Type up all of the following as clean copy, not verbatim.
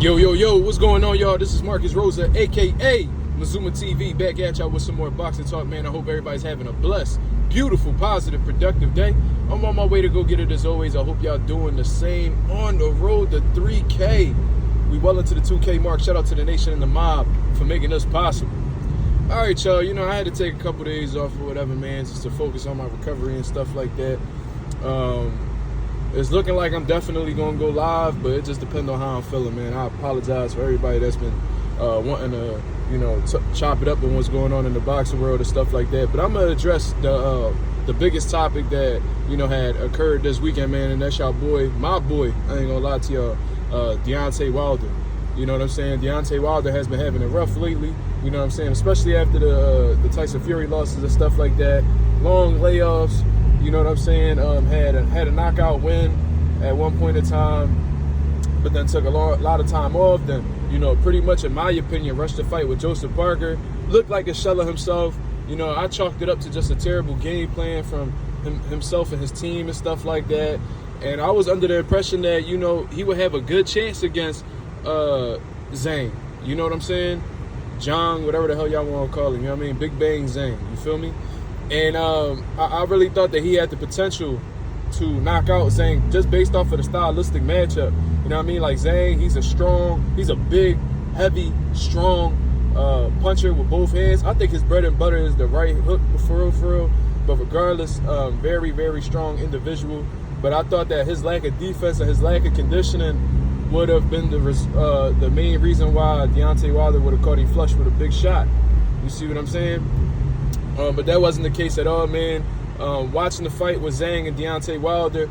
Yo, what's going on, y'all? This is Marcus Rosa, a.k.a. Mazuma TV, back at y'all with some more boxing talk, man. I hope everybody's having a blessed, beautiful, positive, productive day. I'm on my way to go get it as always. I hope y'all doing the same on the road to 3K. We well into the 2K mark. Shout out to the nation and the mob for making this possible. All right, y'all, I had to take a couple days off or whatever, man, just to focus on my recovery and stuff like that. It's looking like I'm definitely going to go live, but it just depends on how I'm feeling, man. I apologize for everybody that's been wanting to, chop it up on what's going on in the boxing world and stuff like that. But I'm going to address the biggest topic that, had occurred this weekend, man, and that's my boy, I ain't going to lie to y'all, Deontay Wilder. You know what I'm saying? Deontay Wilder has been having it rough lately, you know what I'm saying? Especially after the Tyson Fury losses and stuff like that. Long layoffs. You know what I'm saying? Had a knockout win at one point in time, but then took a lot of time off. Then, pretty much, in my opinion, rushed the fight with Joseph Parker. Looked like a shell of himself. I chalked it up to just a terrible game plan from himself and his team and stuff like that. And I was under the impression that, he would have a good chance against Zhang. You know what I'm saying? Zhang, whatever the hell y'all want to call him. You know what I mean? Big Bang Zhang. You feel me? And I really thought that he had the potential to knock out Zhang just based off of the stylistic matchup. You know what I mean? Like Zhang, he's a big, heavy, strong puncher with both hands. I think his bread and butter is the right hook, for real. But regardless, very, very strong individual. But I thought that his lack of defense and his lack of conditioning would have been the main reason why Deontay Wilder would have caught him flush with a big shot. You see what I'm saying? But that wasn't the case at all, man. Watching the fight with Zhang and Deontay Wilder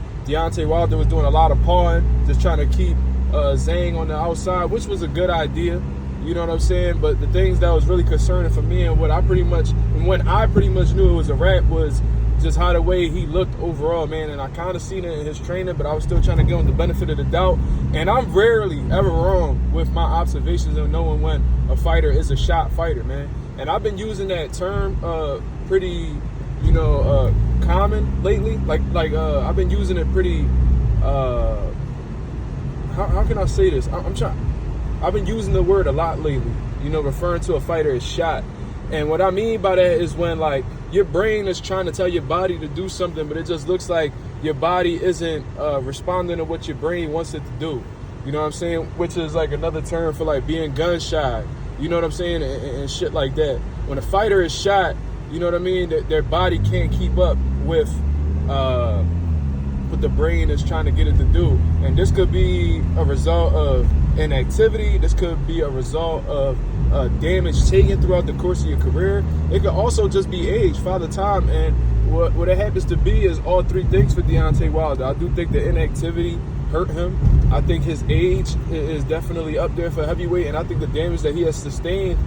was doing a lot of pawing, just trying to keep Zhang on the outside, which was a good idea. You know what I'm saying? But the things that was really concerning for me and when I pretty much knew it was a wrap was just how the way he looked overall, man. And I kind of seen it in his training, but I was still trying to give him the benefit of the doubt. And I'm rarely ever wrong with my observations of knowing when a fighter is a shot fighter, man. And I've been using that term pretty, common lately. Like I've been using it pretty. How can I say this? I've been using the word a lot lately. Referring to a fighter as shot. And what I mean by that is when your brain is trying to tell your body to do something, but it just looks like your body isn't responding to what your brain wants it to do. You know what I'm saying? Which is like another term for being gun shy. You know what I'm saying? And shit like that. When a fighter is shot, you know what I mean? Their body can't keep up with what the brain is trying to get it to do. And this could be a result of inactivity. This could be a result of damage taken throughout the course of your career. It could also just be age, father time. And what it happens to be is all three things for Deontay Wilder. I do think the inactivity hurt him. I think his age is definitely up there for heavyweight, and I think the damage that he has sustained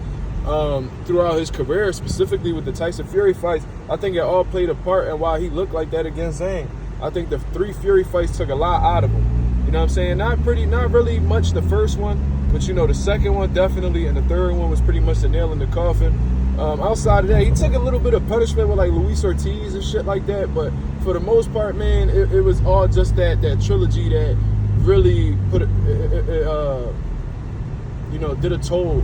throughout his career, specifically with the Tyson Fury fights, I think it all played a part in why he looked like that against Zhang. I think the 3 Fury fights took a lot out of him. You know what I'm saying? Not really much the first one, but the second one definitely, and the third one was pretty much the nail in the coffin. Outside of that, he took a little bit of punishment with Luis Ortiz and shit like that, but for the most part, man, it was all just that trilogy that really did a toll,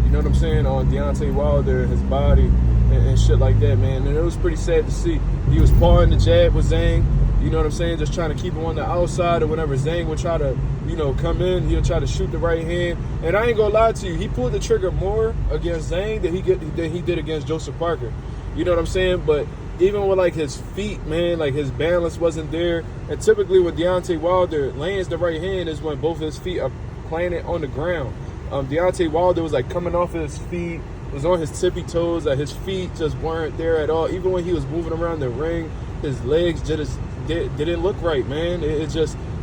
you know what I'm saying, on Deontay Wilder, his body, and shit like that, man. And it was pretty sad to see. He was pawing the jab with Zhang, you know what I'm saying, just trying to keep him on the outside, or whenever Zhang would try to, come in, he'll try to shoot the right hand. And I ain't gonna lie to you, he pulled the trigger more against Zhang than he did against Joseph Parker. You know what I'm saying? But even with his feet, man, his balance wasn't there. And typically when Deontay Wilder lands the right hand is when both his feet are planted on the ground. Deontay Wilder was coming off of his feet, was on his tippy toes, his feet just weren't there at all. Even when he was moving around the ring, his legs just didn't look right, man. It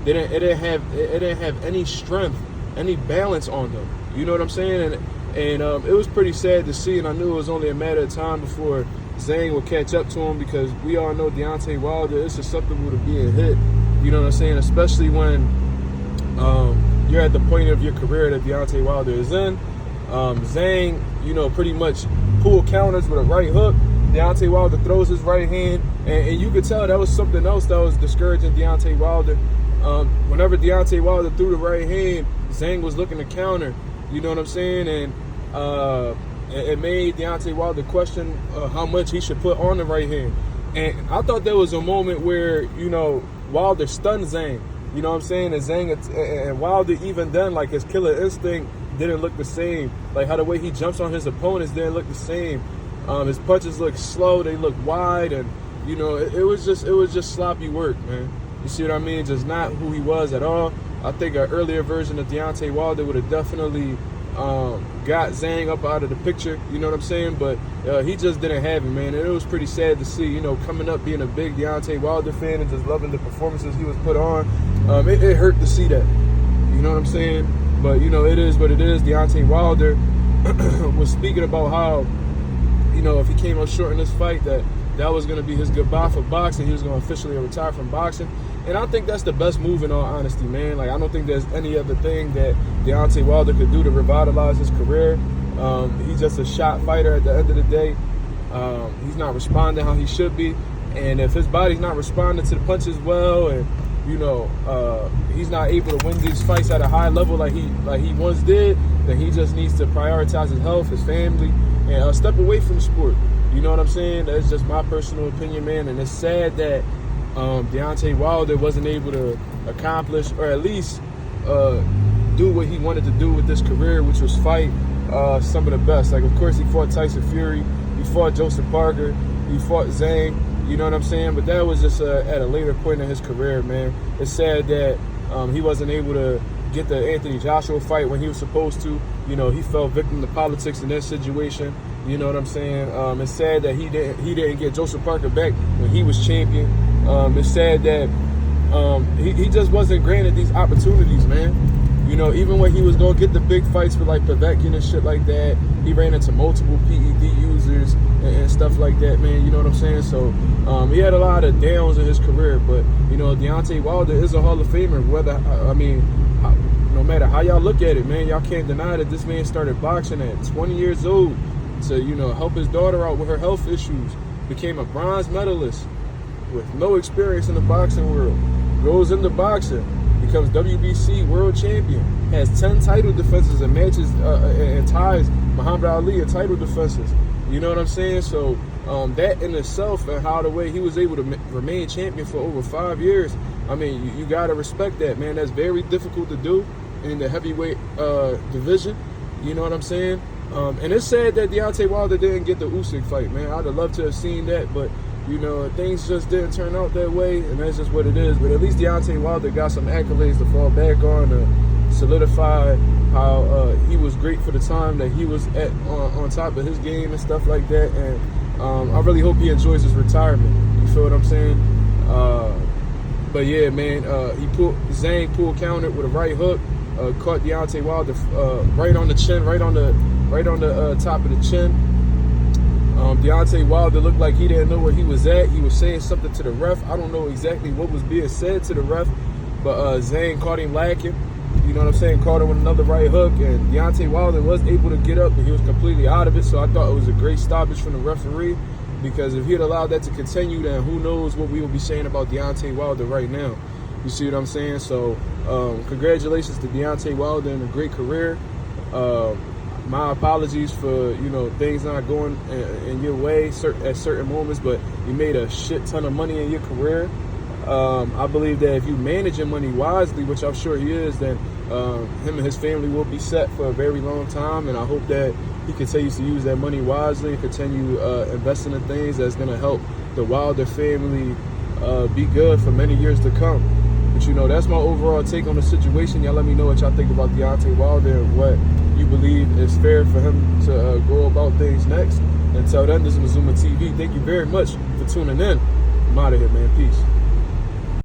didn't have any strength, any balance on them. You know what I'm saying? And it was pretty sad to see, and I knew it was only a matter of time before Zhang would catch up to him, because we all know Deontay Wilder is susceptible to being hit. You know what I'm saying? Especially when you're at the point of your career that Deontay Wilder is in. Zhang, pretty much pull counters with a right hook. Deontay Wilder throws his right hand, and you could tell that was something else that was discouraging Deontay Wilder. Whenever Deontay Wilder threw the right hand, Zhang was looking to counter. You know what I'm saying? And it made Deontay Wilder question how much he should put on the right hand. And I thought there was a moment where, you know, Wilder stunned Zhang. You know what I'm saying? And Zhang and Wilder, even then, like, his killer instinct didn't look the same. Like, how the way he jumps on his opponents didn't look the same. His punches looked slow, they looked wide, and you know, it was just sloppy work, man. You see what I mean? Just not who he was at all. I think an earlier version of Deontay Wilder would have definitely got Zhang up out of the picture, you know what I'm saying? But he just didn't have it, man. And it was pretty sad to see, you know, coming up being a big Deontay Wilder fan and just loving the performances he was put on. It hurt to see that, you know what I'm saying? But, you know, it is what it is. Deontay Wilder was speaking about how, you know, if he came up short in this fight, that was going to be his goodbye for boxing. He was going to officially retire from boxing. And I think that's the best move, in all honesty, man. Like, I don't think there's any other thing that Deontay Wilder could do to revitalize his career. He's just a shot fighter at the end of the day. He's not responding how he should be. And if his body's not responding to the punches well, and, you know, he's not able to win these fights at a high level like he once did, then he just needs to prioritize his health, his family, and step away from the sport. You know what I'm saying? That's just my personal opinion, man. And it's sad that Deontay Wilder wasn't able to accomplish, or at least do what he wanted to do with this career, which was fight some of the best. Like, of course, he fought Tyson Fury, he fought Joseph Parker, he fought Zhang. You know what I'm saying? But that was just at a later point in his career, man. It's sad that he wasn't able to get the Anthony Joshua fight when he was supposed to. You know, he fell victim to politics in that situation. You know what I'm saying? It's sad that he didn't get Joseph Parker back when he was champion. It's sad that he just wasn't granted these opportunities, man. You know, even when he was going to get the big fights with, like, Povetkin and shit like that, he ran into multiple PED users and stuff like that, man. You know what I'm saying? So he had a lot of downs in his career. But, you know, Deontay Wilder is a Hall of Famer. Whether, I mean, no matter how y'all look at it, man, y'all can't deny that this man started boxing at 20 years old to, you know, help his daughter out with her health issues. Became a bronze medalist with no experience in the boxing world. Goes into boxing. Becomes WBC world champion, has 10 title defenses and matches and ties Muhammad Ali in title defenses. You know what I'm saying? So that in itself, and how the way he was able to remain champion for over 5 years, I mean, you got to respect that, man. That's very difficult to do in the heavyweight division. You know what I'm saying? And it's sad that Deontay Wilder didn't get the Usyk fight, man. I'd have loved to have seen that, but you know, things just didn't turn out that way, and that's just what it is. But at least Deontay Wilder got some accolades to fall back on to solidify how he was great for the time that he was at on top of his game and stuff like that. And I really hope he enjoys his retirement. You feel what I'm saying? But yeah, man, Zhang pulled counter with a right hook, caught Deontay Wilder right on the chin, right on the top of the chin. Deontay Wilder looked like he didn't know where he was at. He was saying something to the ref. I don't know exactly what was being said to the ref, but Zhang caught him lacking. You know what I'm saying? Caught him with another right hook, and Deontay Wilder was able to get up, but he was completely out of it. So I thought it was a great stoppage from the referee, because if he had allowed that to continue, then who knows what we would be saying about Deontay Wilder right now. You see what I'm saying? So congratulations to Deontay Wilder and a great career. My apologies for, you know, things not going in your way at certain moments, but you made a shit ton of money in your career. I believe that if you manage your money wisely, which I'm sure he is, then him and his family will be set for a very long time, and I hope that he continues to use that money wisely and continue investing in things that's going to help the Wilder family be good for many years to come. But, you know, that's my overall take on the situation. Y'all let me know what y'all think about Deontay Wilder and what you believe is fair for him to go about things next. Until then, this is Mazuma TV. Thank you very much for tuning in. I'm out of here, man. Peace.